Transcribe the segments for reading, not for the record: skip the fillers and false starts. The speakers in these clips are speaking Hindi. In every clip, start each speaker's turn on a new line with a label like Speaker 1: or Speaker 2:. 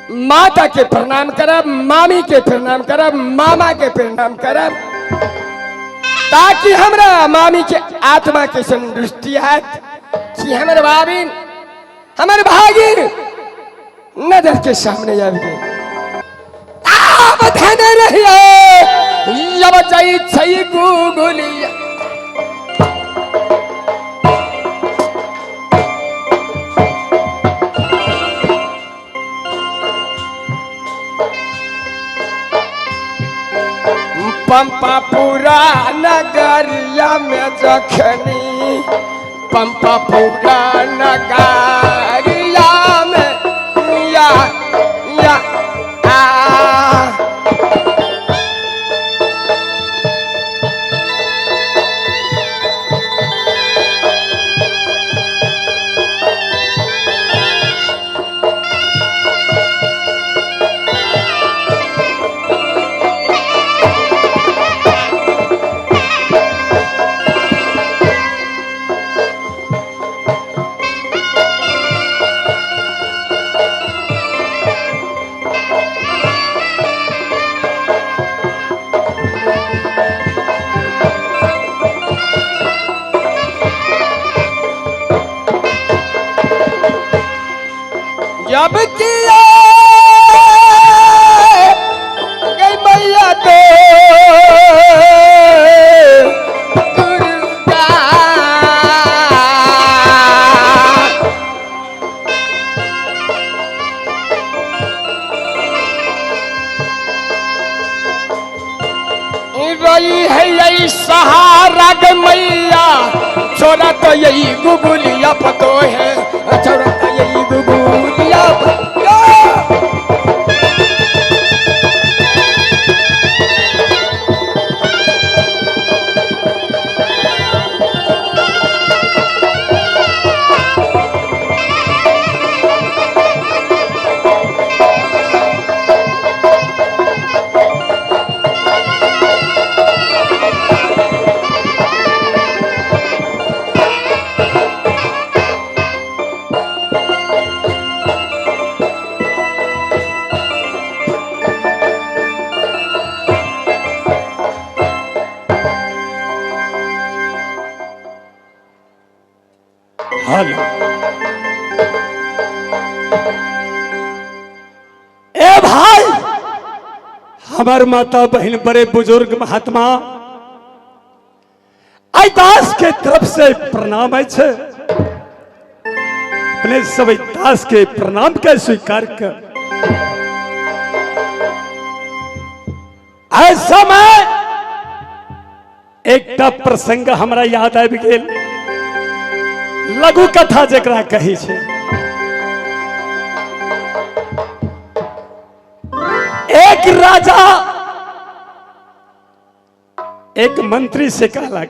Speaker 1: माता के प्रणाम करब, मामी के प्रणाम करब, मामा के प्रणाम करब, ताकि हमरा मामी के आत्मा के संतुष्टि है कि हमर भागिन हमर भागिन नजर के सामने आवे। आप धन रहिए जब जाई छई गुगुलिया पंपापुरा नगरिया में जखनी पंपापुरा नगरिया में या जब किया गई मैया तो दुर्गा रही है यही सहारा ग मैया, छोरा तो यही गुगुलिया पतो है, छोरा तो यही गुगुलिया
Speaker 2: हेलो। ए भाई, हमार माता बहन बड़े बुजुर्ग महात्मा आई दास के तरफ से प्रणाम है छे। अपने सब दास के प्रणाम के स्वीकार कर। ऐसा में एक प्रसंग हमरा याद आबि गेल, लघु कथा जकरा कही छे। एक राजा एक मंत्री से कहला,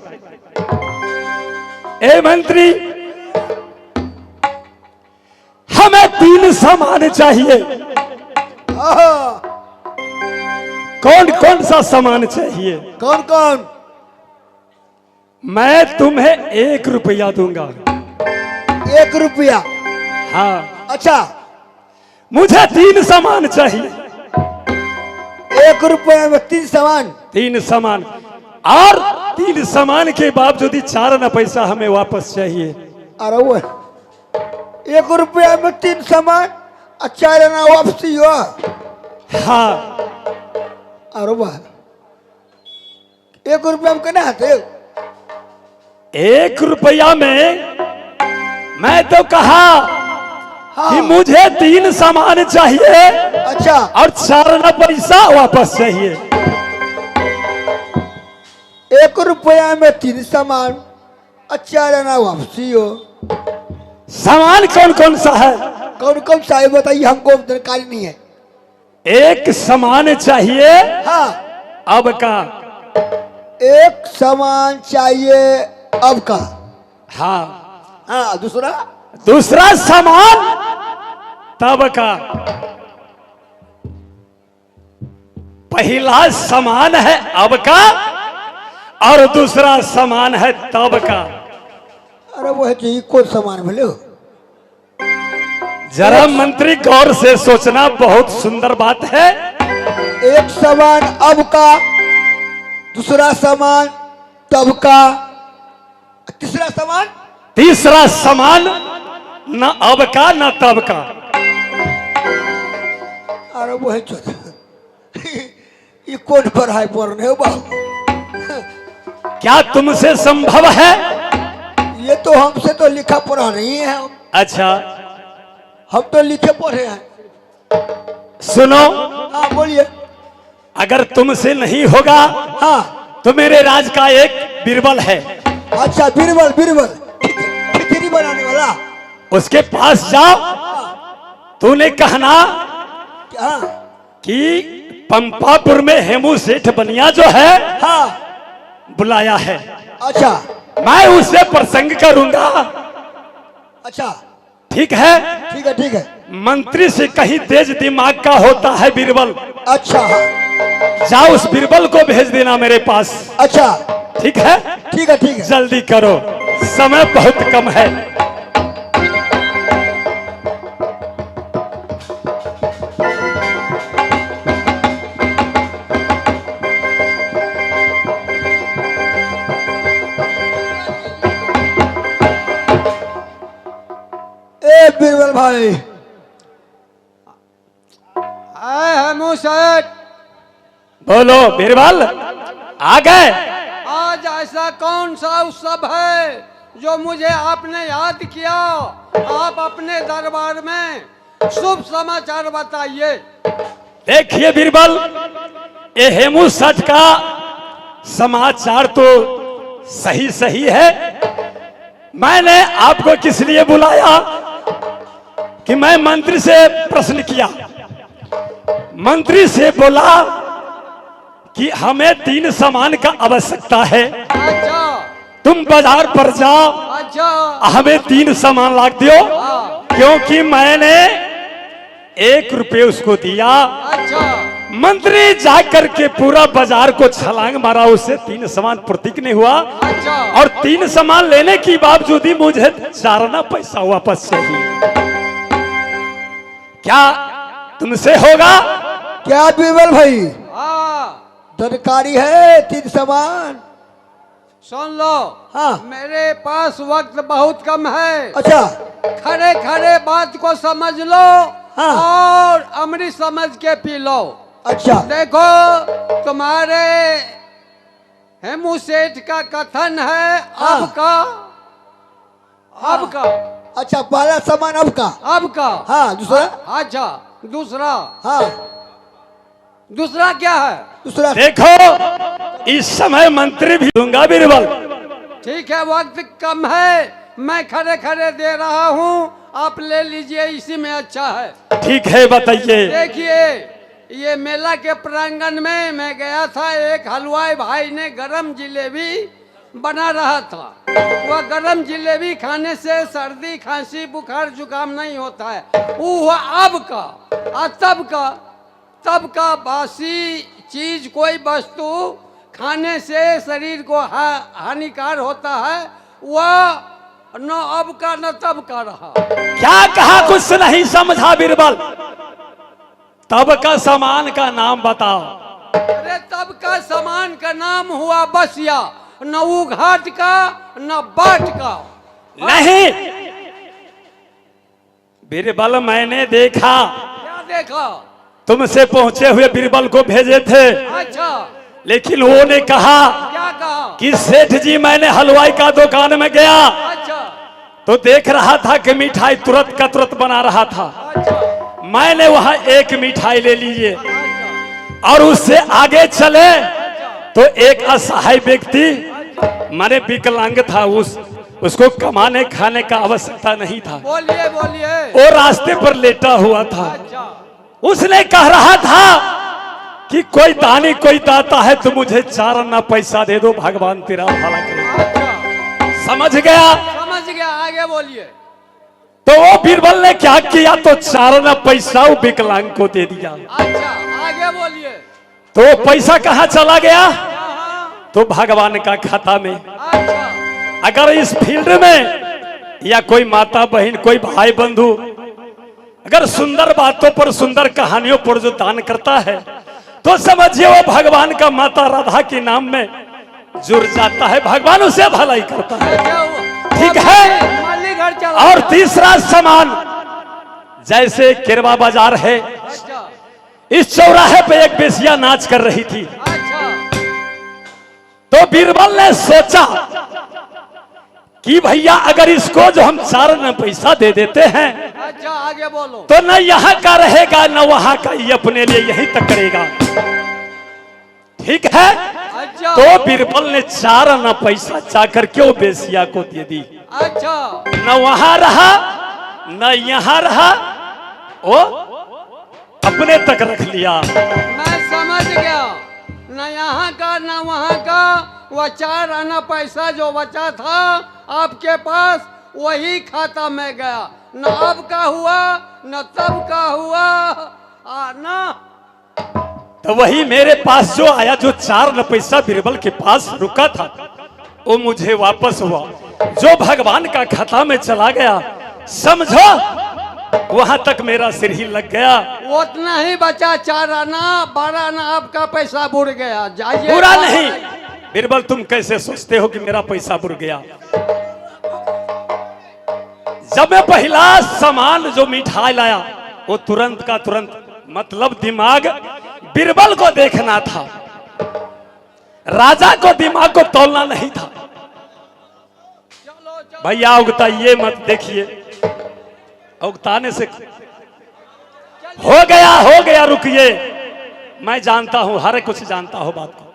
Speaker 2: ए मंत्री, हमें 3 सामान चाहिए। कौन कौन सा सामान चाहिए?
Speaker 3: कौन कौन?
Speaker 2: मैं तुम्हें 1 रुपया दूंगा।
Speaker 3: 1 रुपया?
Speaker 2: हाँ।
Speaker 3: अच्छा,
Speaker 2: मुझे 3 सामान चाहिए।
Speaker 3: 1 रुपया में 3 सामान?
Speaker 2: 3 सामान, और 3 सामान के बावजूद 4 आना पैसा हमें वापस चाहिए।
Speaker 3: अरे वो 1 रुपया में 3 सामान और 4 आना वापसी हो?
Speaker 2: हाँ।
Speaker 3: अरे वाह, 1 रुपया में कहना आते?
Speaker 2: 1 रुपया में मैं तो कहा
Speaker 3: हाँ।
Speaker 2: कि मुझे 3 सामान चाहिए।
Speaker 3: अच्छा,
Speaker 2: और 4 आना पैसा वापस चाहिए।
Speaker 3: 1 रुपया में 3 सामान और 4 आना वापसी हो।
Speaker 2: सामान कौन कौन सा है?
Speaker 3: कौन कौन सा है बताइए, हमको जानकारी नहीं है।
Speaker 2: 1 सामान चाहिए।
Speaker 3: हाँ।
Speaker 2: अब का?
Speaker 3: 1 सामान चाहिए अब का?
Speaker 2: हाँ।
Speaker 3: हाँ, दूसरा?
Speaker 2: दूसरा सामान तब का? पहला सामान है अब का, और दूसरा सामान है तब का।
Speaker 3: अरे वो है जी, कौन सामान बोले हो?
Speaker 2: जरा मंत्री गौर से सोचना, बहुत सुंदर बात है।
Speaker 3: एक सामान अब का, दूसरा सामान तब का, तीसरा सामान
Speaker 2: तीसरा सामान न अब का न तब का।
Speaker 3: अरे वही चौथा ये कौन पढ़ाई पढ़ रहे हो बाबू?
Speaker 2: क्या तुमसे संभव है?
Speaker 3: ये तो हमसे तो लिखा पढ़ा नहीं है।
Speaker 2: अच्छा
Speaker 3: हम तो लिखे पढ़े हैं।
Speaker 2: सुनो,
Speaker 3: हाँ बोलिए।
Speaker 2: अगर तुमसे नहीं होगा
Speaker 3: हाँ
Speaker 2: तो मेरे राज का एक बीरबल है।
Speaker 3: अच्छा बीरबल, बीरबल खिचड़ी बनाने वाला।
Speaker 2: उसके पास जाओ, तूने कहना
Speaker 3: क्या?
Speaker 2: कि पंपापुर में हेमू सेठ बनिया जो है
Speaker 3: हाँ
Speaker 2: बुलाया है।
Speaker 3: अच्छा
Speaker 2: मैं उससे प्रसंग करूंगा।
Speaker 3: अच्छा
Speaker 2: ठीक है?
Speaker 3: ठीक है ठीक है।
Speaker 2: मंत्री से कहीं तेज दिमाग का होता है बीरबल।
Speaker 3: अच्छा हाँ
Speaker 2: जाओ उस बीरबल को भेज देना मेरे पास।
Speaker 3: अच्छा
Speaker 2: ठीक है?
Speaker 3: ठीक है ठीक है।
Speaker 2: जल्दी करो, समय बहुत कम है।
Speaker 3: ए बीरबल भाई।
Speaker 1: हेमू सेठ,
Speaker 2: बोलो बीरबल, आ गए?
Speaker 1: आज ऐसा कौन सा उत्सव है जो मुझे आपने याद किया? आप अपने दरबार में शुभ समाचार बताइए।
Speaker 2: देखिए बीरबल, ये हेमू सेठ का समाचार तो सही सही है। मैंने आपको किस लिए बुलाया कि मैं मंत्री से प्रश्न किया। मंत्री से बोला कि हमें 3 सामान का आवश्यकता है,
Speaker 1: अच्छा
Speaker 2: तुम बाजार पर जाओ,
Speaker 1: अच्छा
Speaker 2: हमें 3 सामान ला दो। क्योंकि मैंने 1 रुपये उसको दिया।
Speaker 1: अच्छा
Speaker 2: मंत्री जाकर के पूरा बाजार को छलांग मारा, उससे 3 सामान प्रतीक नहीं हुआ।
Speaker 1: अच्छा
Speaker 2: और 3 सामान लेने के बावजूद ही मुझे 4 आना पैसा वापस चाहिए। क्या तुमसे होगा?
Speaker 3: क्या बीरबल भाई?
Speaker 1: हाँ
Speaker 3: जानकारी है 3 सामान?
Speaker 1: सुन लो।
Speaker 3: हाँ
Speaker 1: मेरे पास वक्त बहुत कम है।
Speaker 3: अच्छा
Speaker 1: खड़े खड़े बात को समझ लो।
Speaker 3: हाँ।
Speaker 1: और अमृत समझ के पी लो।
Speaker 3: अच्छा
Speaker 1: देखो, तुम्हारे हेमू सेठ का कथन है
Speaker 3: हाँ।
Speaker 1: अब का
Speaker 3: अच्छा पहला सामान अब का।
Speaker 1: अब का।
Speaker 3: हाँ दूसरा।
Speaker 1: अच्छा दूसरा।
Speaker 3: हाँ
Speaker 1: दूसरा क्या है?
Speaker 3: दूसरा।
Speaker 2: देखो, इस समय मंत्री भी दूंगा बीरबल।
Speaker 1: ठीक है, वक्त कम है, मैं खड़े खड़े दे रहा हूँ, आप ले लीजिए, इसी में अच्छा है।
Speaker 2: ठीक है, बताइए।
Speaker 1: देखिए, ये मेला के प्रांगण में मैं गया था, एक हलवाई भाई ने गरम जिलेबी बना रहा था। वह गरम जिलेबी खाने से सर्दी खांसी बुखार जुकाम नहीं होता है। वो हुआ अब का। और तब का बासी चीज कोई वस्तु खाने से शरीर को हानिकार होता है, वह न अब का न तब का रहा।
Speaker 2: क्या कहा, कुछ नहीं समझा बीरबल। तब का सामान का नाम बताओ।
Speaker 1: अरे तब का सामान का नाम हुआ बसिया, न उघाट का न बाट का।
Speaker 2: नहीं बीरबल, मैंने देखा,
Speaker 1: क्या देखा?
Speaker 2: तुमसे पहुंचे हुए बीरबल को भेजे थे।
Speaker 1: अच्छा
Speaker 2: लेकिन वो ने कहा
Speaker 1: क्या कहा?
Speaker 2: कि सेठ जी, मैंने हलवाई का दुकान में गया
Speaker 1: अच्छा
Speaker 2: तो देख रहा था कि मिठाई तुरंत का तुरंत बना रहा था।
Speaker 1: अच्छा
Speaker 2: मैंने वहां एक मिठाई ले लीजिए और उससे आगे चले तो एक असहाय व्यक्ति, माने विकलांग था, उसको कमाने खाने का आवश्यकता नहीं था।
Speaker 1: बोलिए बोलिए।
Speaker 2: वो रास्ते पर लेटा हुआ था।
Speaker 1: अच्छा
Speaker 2: उसने कह रहा था कि कोई दानी कोई दाता है तो मुझे 4 आना पैसा दे दो, भगवान तेरा भला करे।
Speaker 1: अच्छा
Speaker 2: समझ गया?
Speaker 1: समझ गया, आगे बोलिए।
Speaker 2: तो वो बीरबल ने क्या किया, तो 4 आना पैसा वो विकलांग को दे दिया।
Speaker 1: अच्छा आगे बोलिए।
Speaker 2: तो वो पैसा कहाँ चला गया?
Speaker 1: यहाँ।
Speaker 2: तो भगवान का खाता में।
Speaker 1: अच्छा
Speaker 2: अगर इस फील्ड में या कोई माता बहन, कोई भाई बंधु अगर सुंदर बातों पर, सुंदर कहानियों पर जो दान करता है तो समझिए वो भगवान का माता राधा के नाम में जुड़ जाता है, भगवान उसे भलाई करता है। ठीक है।
Speaker 3: माली घर चला।
Speaker 2: और तीसरा सामान, जैसे केरवा बाजार है,
Speaker 3: अच्छा
Speaker 2: इस चौराहे पे एक बेसिया नाच कर रही थी।
Speaker 3: अच्छा
Speaker 2: तो बीरबल ने सोचा कि भैया अगर इसको जो हम 4 आना पैसा दे देते हैं
Speaker 3: अच्छा, आगे बोलो।
Speaker 2: तो न यहाँ का रहेगा न वहां का, ये अपने लिए यहीं तक करेगा। ठीक है।
Speaker 3: अच्छा
Speaker 2: तो बीरबल ने 4 आना पैसा चाकर के वो बेसिया को दे दी।
Speaker 3: अच्छा
Speaker 2: न वहां रहा न यहाँ रहा, वो अपने तक रख लिया।
Speaker 3: मैं समझ गया, न यहाँ का न वहाँ का, वह 4 आना पैसा जो बचा था आपके पास वही खाता में गया, न अब का हुआ न तब का हुआ। आना
Speaker 2: तो वही मेरे पास जो आया, जो 4 आना पैसा बीरबल के पास रुका था, वो मुझे वापस हुआ। जो भगवान का खाता में चला गया, समझो वहां तक मेरा सिर ही लग गया।
Speaker 3: उतना ही बचा, 4 आना 12 आना आपका पैसा बुड़ गया। जाइए।
Speaker 2: बुरा नहीं बीरबल, तुम कैसे सोचते हो कि मेरा पैसा बुड़ गया? जब मैं पहला सामान जो मिठाई लाया, वो तुरंत का तुरंत, मतलब दिमाग बीरबल को देखना था, राजा को दिमाग को तोलना नहीं था। भैया उगताइए मत, देखिए उगताने से हो गया, रुकिए, मैं जानता हूं, हर कुछ जानता हूं बात को।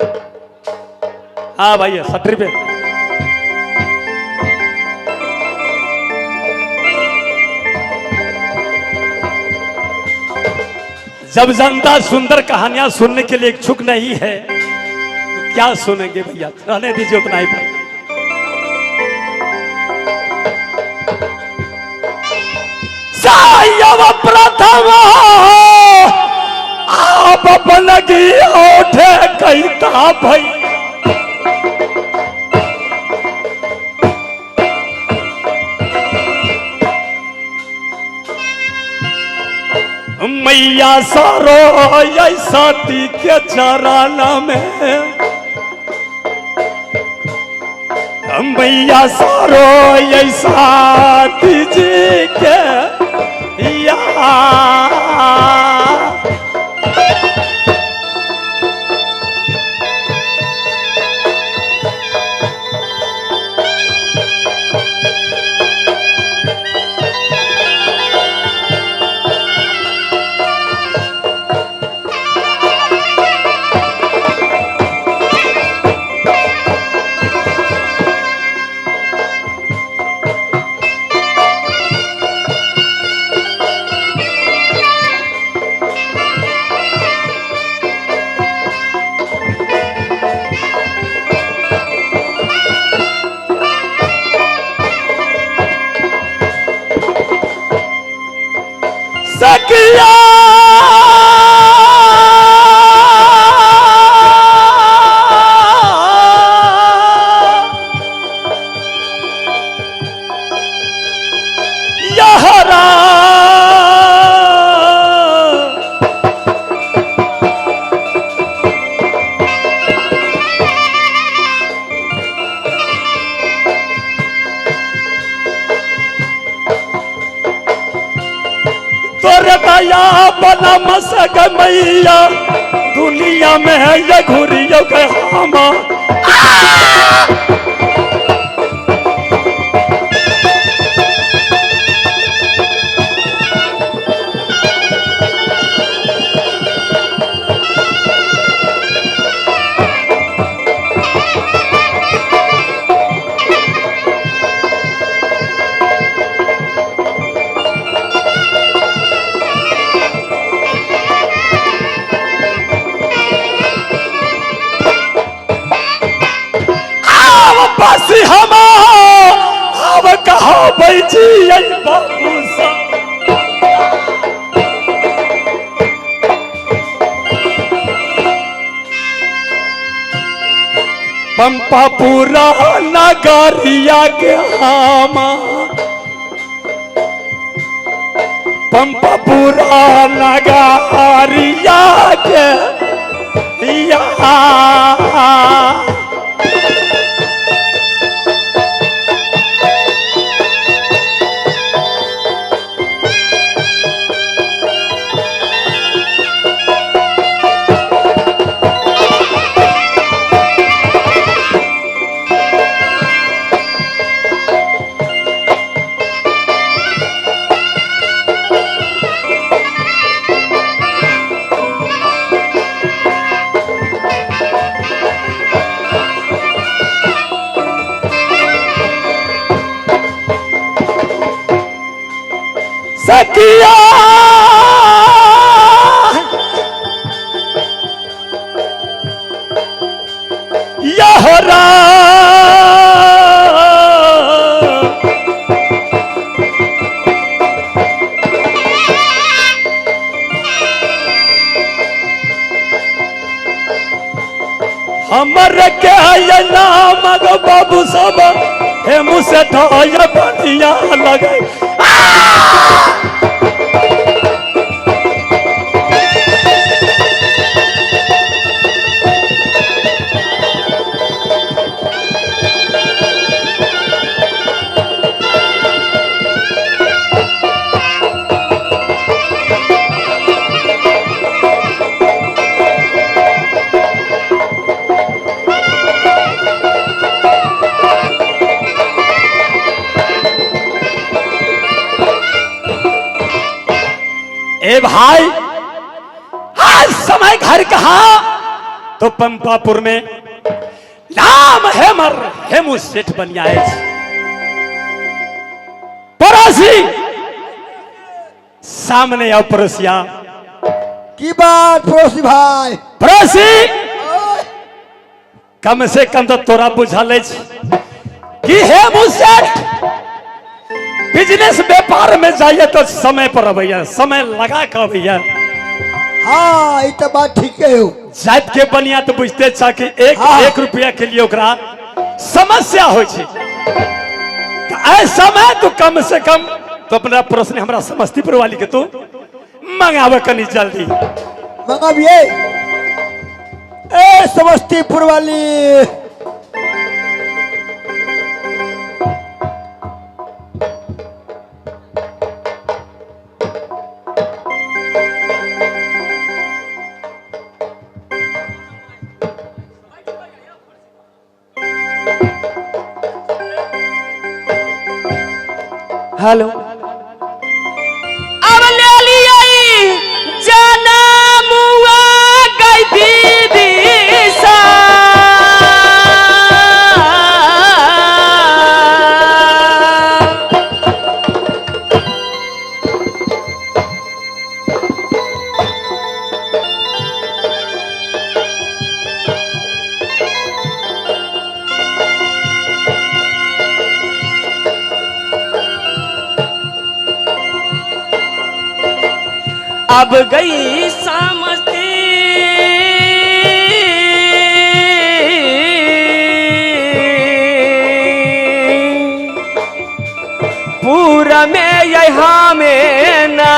Speaker 2: हाँ भैया 60 रुपये। जब जनता सुंदर कहानियां सुनने के लिए इच्छुक नहीं है तो क्या सुनेंगे भैया, रहने दीजिए उतना ही पर। प्रथम आप लगी उठे कहता भाई, मैया सारो ऐसा ती के चराना में, मैया सारो ऐसा तीजी के या सकिया यहरा दया बना मसक मैया, दुनिया में है ये घुरियो के हामा। हम अब कहा बैठी बाबू सा, पंपा पूरा नगरिया के हामा, पंपा पूरा नगारिया के यहाँ सकिया यहरा हमर के नाम बाबू सब हे मुझसे ढोय बनिया लगे ए भाई आज समय घर कहा तो पंपापुर में नाम हेमर हेमू सेठ बनिया पड़ोसी सामने आओ पड़ोसिया
Speaker 4: की बात पड़ोसी भाई।
Speaker 2: पड़ोसी कम से कम तो तोरा बुझा ले कि हेमू सेठ बिजनेस व्यापार में जाइए तो समय पर भैया समय लगा कर भैया।
Speaker 4: हाँ ये तो बात ठीक है हो।
Speaker 2: जात के बनिया तो बुझते छा कि एक रुपया के लिए ओकरा समस्या हो छे। तो ऐसा में तो कम से कम तो अपना प्रश्न हमरा समस्तीपुर वाली के तू मंगावे कनी जल्दी
Speaker 4: मंगाविए ए समस्तीपुर वाली।
Speaker 1: हेलो अब ले लिया जाना मुआ गई दीदी सा अब गई समझती पूरा में यहाँ में ना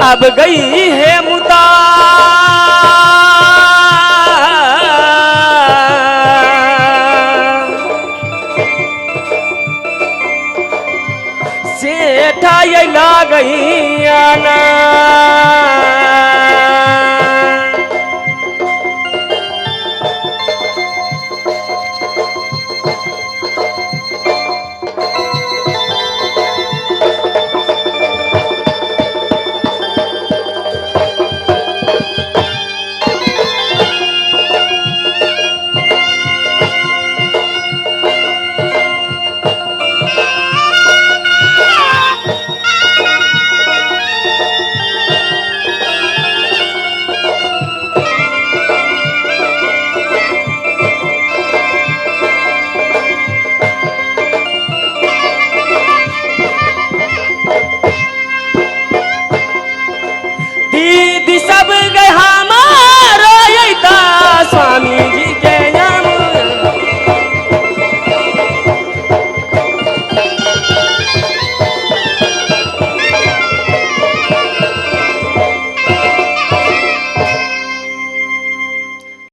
Speaker 5: अब गई है मुदा सेठा ये ला गई आना